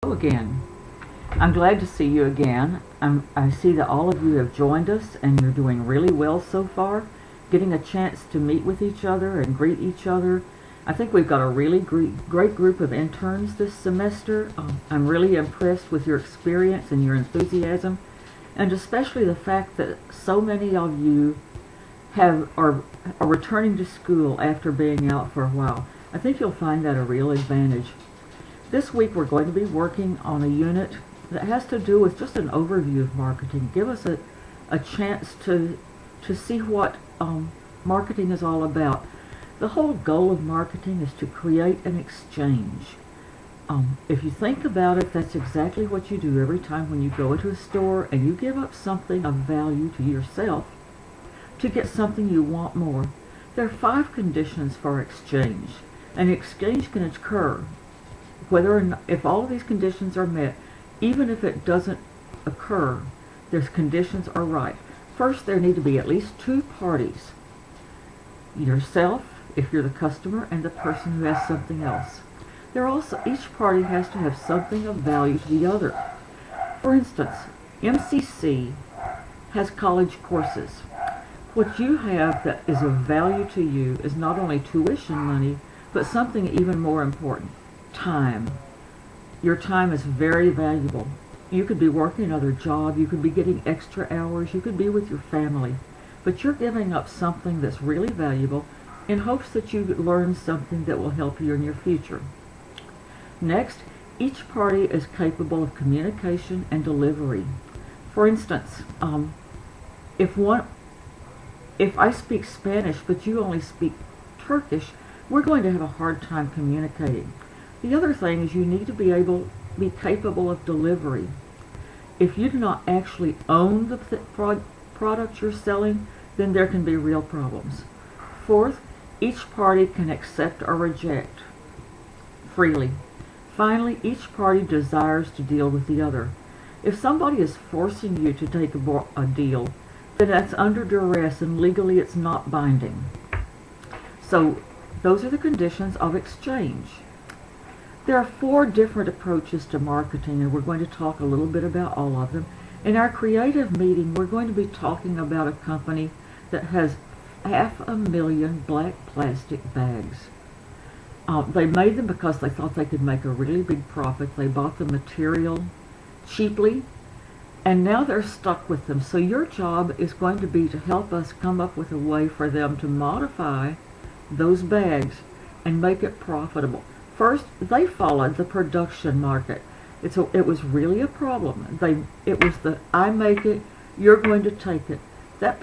Again. I'm glad to see you again. I see that all of you have joined us and you're doing really well so far, getting a chance to meet with each other and greet each other. I think we've got a really great group of interns this semester. I'm really impressed with your experience and your enthusiasm, and especially the fact that so many of you are returning to school after being out for a while. I think you'll find that a real advantage. This week we're going to be working on a unit that has to do with just an overview of marketing. Give us a chance to see what marketing is all about. The whole goal of marketing is to create an exchange. If you think about it, that's exactly what you do every time when you go into a store and you give up something of value to yourself to get something you want more. There are 5 conditions for exchange. An exchange can occur whether or not, if all of these conditions are met. Even if it doesn't occur, those conditions are right. First, there need to be at least 2 parties. Yourself, if you're the customer, and the person who has something else. Each party has to have something of value to the other. For instance, MCC has college courses. What you have that is of value to you is not only tuition money, but something even more important. Time. Your time is very valuable. You could be working another job, you could be getting extra hours, you could be with your family, but you're giving up something that's really valuable in hopes that you learn something that will help you in your future. Next, each party is capable of communication and delivery. For instance, if I speak Spanish but you only speak Turkish, we're going to have a hard time communicating. The other thing is you need to be capable of delivery. If you do not actually own the product you're selling, then there can be real problems. Fourth, each party can accept or reject freely. Finally, each party desires to deal with the other. If somebody is forcing you to take a deal, then that's under duress and legally it's not binding. So those are the conditions of exchange. There are 4 different approaches to marketing, and we're going to talk a little bit about all of them. In our creative meeting, we're going to be talking about a company that has 500,000 black plastic bags. They made them because they thought they could make a really big profit. They bought the material cheaply, and now they're stuck with them. So your job is going to be to help us come up with a way for them to modify those bags and make it profitable. First, they followed the production market. It was really a problem. It was I make it, you're going to take it. That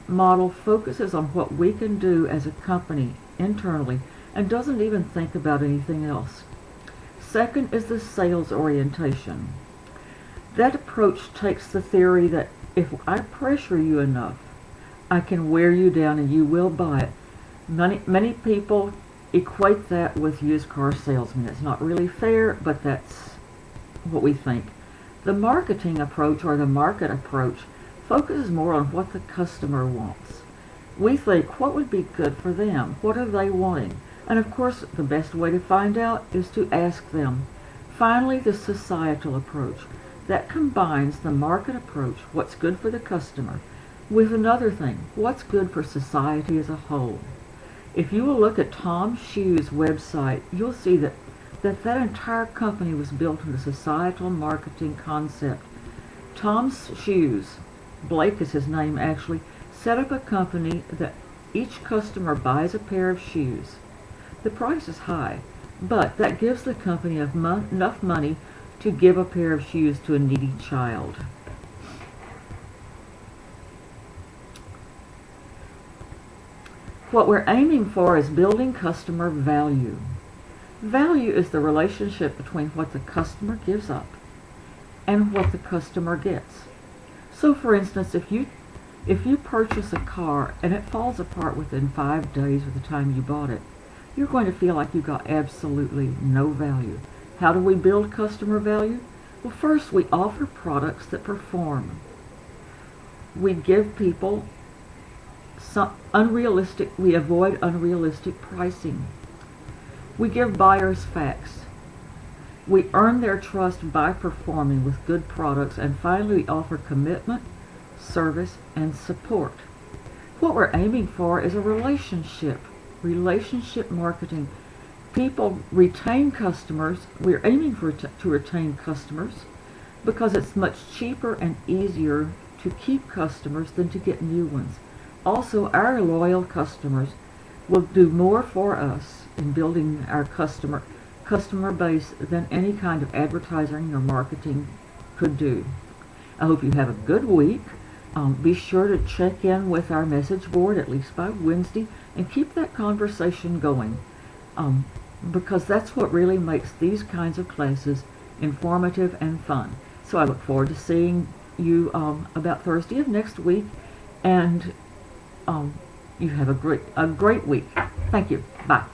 model focuses on what we can do as a company internally and doesn't even think about anything else. Second is the sales orientation. That approach takes the theory that if I pressure you enough, I can wear you down and you will buy it. Many people equate that with used car salesmen. It's not really fair, but that's what we think. The marketing approach, or the market approach, focuses more on what the customer wants. We think, what would be good for them? What are they wanting? And of course, the best way to find out is to ask them. Finally, the societal approach. That combines the market approach, what's good for the customer, with another thing, what's good for society as a whole. If you will look at Tom Shoe's website, you'll see that entire company was built on the societal marketing concept. Tom's Shoes, Blake is his name actually, set up a company that each customer buys a pair of shoes. The price is high, but that gives the company enough money to give a pair of shoes to a needy child. What we're aiming for is building customer value. Value is the relationship between what the customer gives up and what the customer gets. So for instance, if you purchase a car and it falls apart within 5 days of the time you bought it, you're going to feel like you got absolutely no value. How do we build customer value? Well, first we offer products that perform. We give people we avoid unrealistic pricing. We give buyers facts. We earn their trust by performing with good products, and finally we offer commitment, service, and support. What we're aiming for is a relationship marketing. People retain customers. We're aiming to retain customers because it's much cheaper and easier to keep customers than to get new ones. Also, our loyal customers will do more for us in building our customer base than any kind of advertising or marketing could do. I hope you have a good week. Be sure to check in with our message board at least by Wednesday and keep that conversation going, because that's what really makes these kinds of classes informative and fun. So I look forward to seeing you about Thursday of next week, and you have a great week. Thank you. Bye.